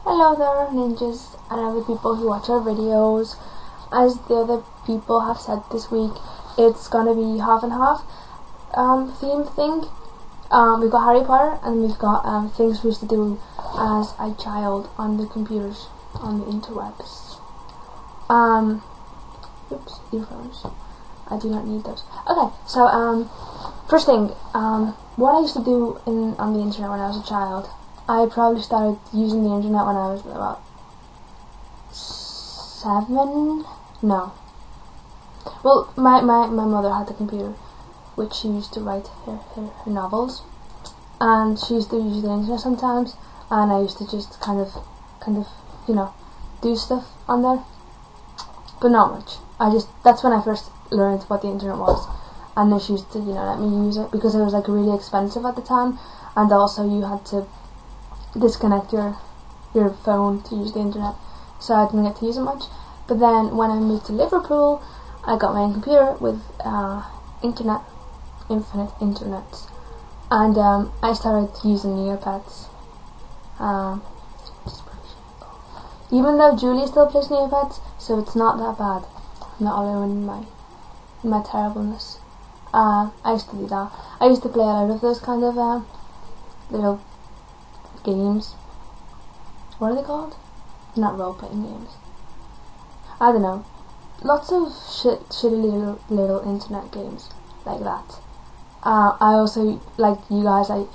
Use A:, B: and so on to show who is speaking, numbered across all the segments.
A: Hello there, ninjas and other people who watch our videos. As the other people have said this week, it's gonna be half and half theme thing. We've got Harry Potter and we've got things we used to do as a child on the computers, on the interwebs. Oops, earphones. I do not need those. Okay, so first thing, what I used to do on the internet when I was a child. I probably started using the internet when I was about 7. No. Well, my mother had the computer, which she used to write her novels, and she used to use the internet sometimes, and I used to just kind of, do stuff on there, but not much. That's when I first learned what the internet was, and then she used to, let me use it, because it was like really expensive at the time, and also you had to disconnect your phone to use the internet, so I didn't get to use it much. But then when I moved to Liverpool, I got my own computer with infinite internet, and I started using Neopets. Even though Julie still plays Neopets, so it's not that bad. I'm not alone in my terribleness. I used to do that. I used to play a lot of those kind of little games. What are they called? Not role-playing games. I don't know. Lots of shitty little internet games like that. I also, like you guys, I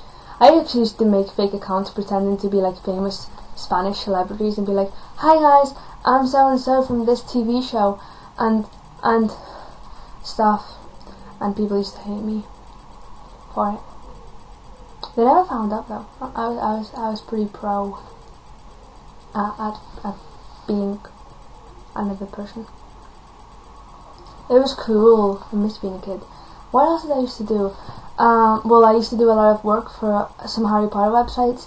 A: actually used to make fake accounts pretending to be like famous Spanish celebrities and be like, "Hi guys, I'm so and so from this TV show," and stuff. And people used to hate me for it. They never found out though. I was pretty pro at being another person. It was cool. I miss being a kid. What else did I used to do? Well, I used to do a lot of work for some Harry Potter websites.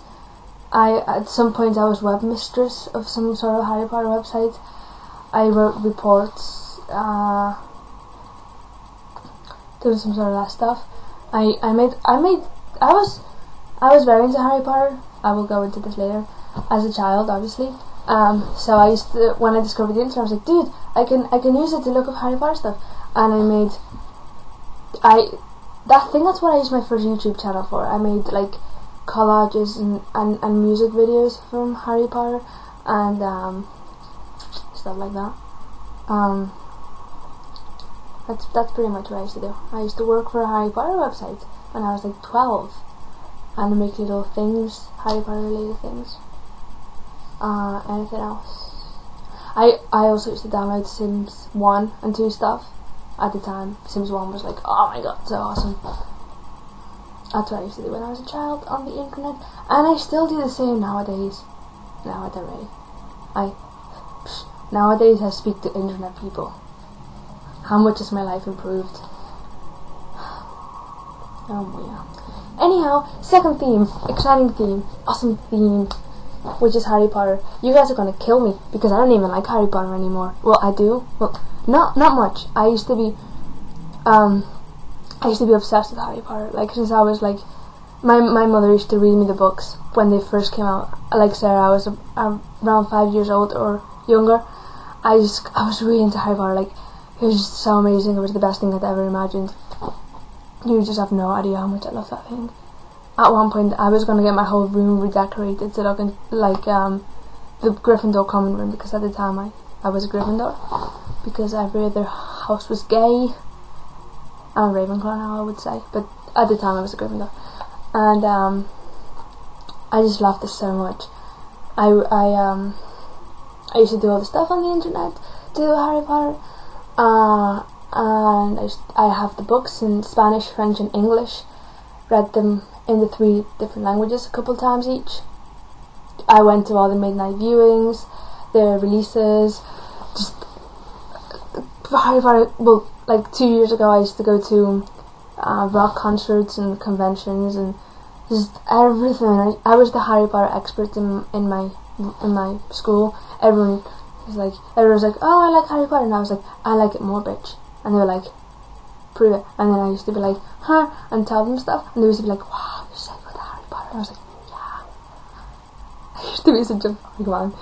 A: At some point I was webmistress of some sort of Harry Potter website. I wrote reports. Doing some sort of that stuff. I was very into Harry Potter. I will go into this later. As a child, obviously. So I used to, when I discovered the internet, I was like, dude, I can use it to look up Harry Potter stuff. And that's what I used my first YouTube channel for. I made like collages and music videos from Harry Potter and stuff like that. That's pretty much what I used to do. I used to work for a Harry Potter website when I was like 12. And make little things, Harry Potter related things. Anything else? I also used to download Sims 1 and 2 stuff at the time. Sims 1 was like, oh my god, so awesome. That's what I used to do when I was a child on the internet. And I still do the same nowadays. No, I don't really. Nowadays I speak to internet people. How much has my life improved? Oh yeah. Anyhow, second theme, exciting theme, awesome theme, which is Harry Potter. You guys are gonna kill me because I don't even like Harry Potter anymore. Well, I do. Well, not much. I used to be obsessed with Harry Potter. Like since I was like, my mother used to read me the books when they first came out. Like Sarah, I was around 5 years old or younger. I was really into Harry Potter. Like it was just so amazing. It was the best thing I'd ever imagined. You just have no idea how much I love that thing. At one point, I was gonna get my whole room redecorated to look like the Gryffindor common room, because at the time I was a Gryffindor, because every other house was gay. I'm a Ravenclaw now, I would say, but at the time I was a Gryffindor, and I just loved it so much. I used to do all the stuff on the internet to do Harry Potter. And I have the books in Spanish, French and English. Read them in the 3 different languages a couple times each. I went to all the midnight viewings, the releases, just Harry Potter. Well, like 2 years ago I used to go to rock concerts and conventions and just everything. I was the Harry Potter expert in my school. Everyone was like, oh, I like Harry Potter, and I was like, I like it more, bitch. And they were like, prove it. And then I used to be like, huh, and tell them stuff. And they used to be like, wow, you're so good at Harry Potter. And I was like, yeah. I used to be such a fucking man.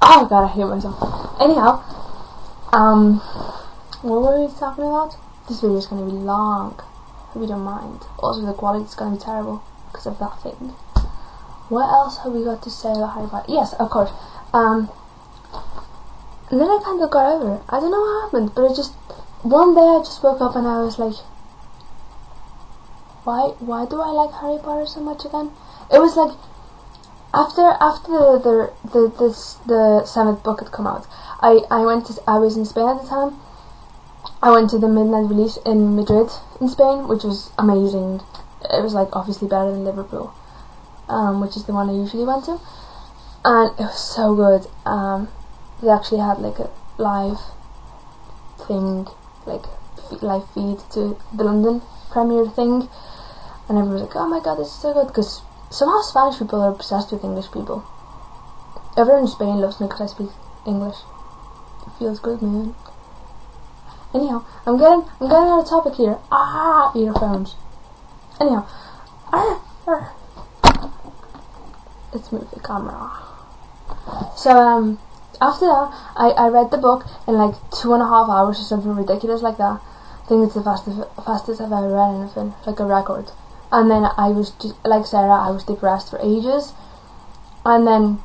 A: Oh god, I hate myself. Anyhow, what were we talking about? This video is going to be long, if you don't mind. Also, the quality is going to be terrible because of that thing. What else have we got to say about Harry Potter? Yes, of course. And then I kind of got over it. I don't know what happened, but it just, one day I just woke up and I was like, why do I like Harry Potter so much again? It was like, after the 7th book had come out, I was in Spain at the time. I went to the midnight release in Madrid in Spain, which was amazing. It was like obviously better than Liverpool, which is the one I usually went to, and it was so good. They actually had like a live thing, like live feed to the London premiere thing, and everyone was like, oh my god, this is so good, because somehow Spanish people are obsessed with English people. Everyone in Spain loves me because I speak English. It feels good, man. Anyhow, I'm getting out of topic here. Earphones. Anyhow, let's move the camera. So after that, I read the book in like 2.5 hours or something ridiculous like that. I think it's the fastest I've ever read anything, like a record. And then I was just like Sarah, I was depressed for ages. And then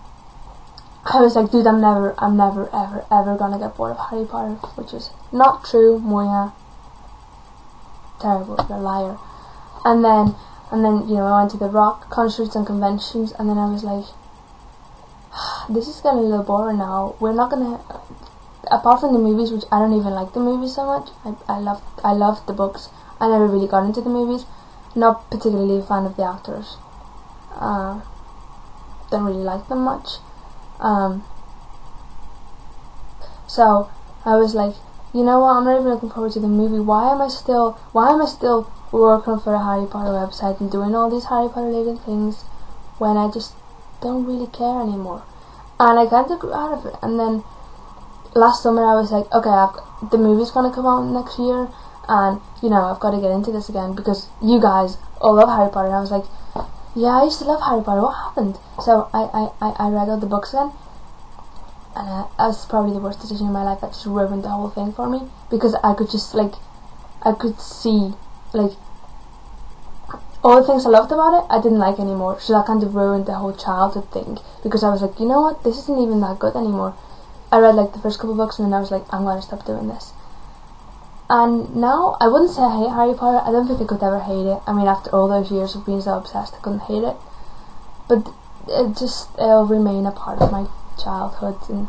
A: I was like, dude, I'm never ever gonna get bored of Harry Potter, which is not true, Moya. Terrible, you're a liar. And then you know, I went to the rock concerts and conventions, and then I was like, this is getting a little boring now. We're not gonna, apart from the movies, which I don't even like the movies so much. I loved the books. I never really got into the movies. Not particularly a fan of the actors. Don't really like them much. So I was like, you know what, I'm not even looking forward to the movie. Why am I still working for a Harry Potter website and doing all these Harry Potter related things when I just don't really care anymore? And I kind of grew out of it. And then last summer I was like, okay, the movie's gonna come out next year, and you know, I've got to get into this again because you guys all love Harry Potter. And I was like, yeah, I used to love Harry Potter, what happened? So I read all the books again, and that was probably the worst decision in my life. That just ruined the whole thing for me, because I could just like, I could see like all the things I loved about it I didn't like anymore. So that kind of ruined the whole childhood thing, because I was like, you know what, this isn't even that good anymore. I read like the first couple of books and then I was like, I'm gonna stop doing this. And now, I wouldn't say I hate Harry Potter. I don't think I could ever hate it. I mean, after all those years of being so obsessed, I couldn't hate it. But it'll remain a part of my childhood, and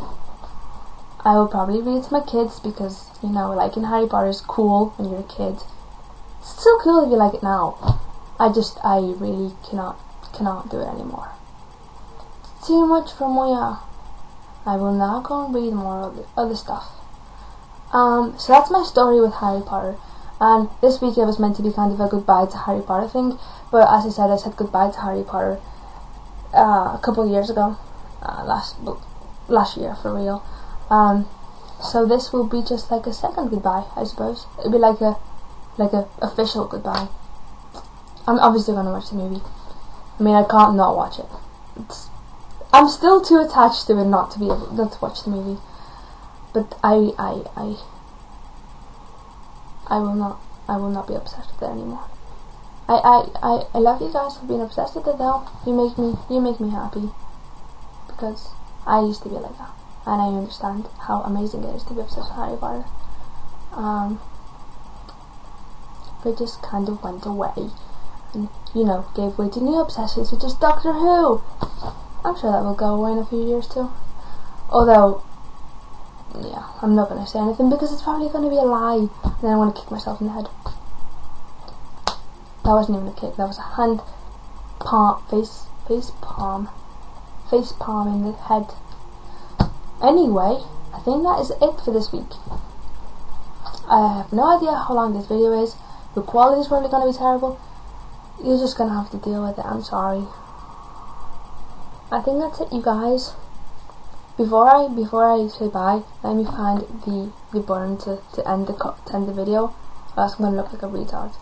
A: I will probably read it to my kids because, you know, liking Harry Potter is cool when you're a kid. It's still cool if you like it now. I really cannot do it anymore. It's too much for Moya. I will now go and read more of the other stuff. So that's my story with Harry Potter, and this week it was meant to be kind of a goodbye to Harry Potter thing, but as I said goodbye to Harry Potter a couple of years ago, last year for real. So this will be just like a second goodbye, I suppose. It'll be like a official goodbye. I'm obviously gonna watch the movie. I mean, I can't not watch it. I'm still too attached to it not to watch the movie. But I will not be obsessed with it anymore. I love you guys for being obsessed with it though. You make me happy, because I used to be like that, and I understand how amazing it is to be obsessed with Harry Potter. But it just kind of went away, and you know, gave way to new obsessions, which is Doctor Who. I'm sure that will go away in a few years too. Although, yeah, I'm not going to say anything because it's probably going to be a lie, and then I want to kick myself in the head. That wasn't even a kick, that was a face palm in the head. Anyway, I think that is it for this week. I have no idea how long this video is. The quality is probably going to be terrible. You're just going to have to deal with it, I'm sorry. I think that's it, you guys. Before I say bye, let me find the button to end the video, or else I'm gonna look like a retard.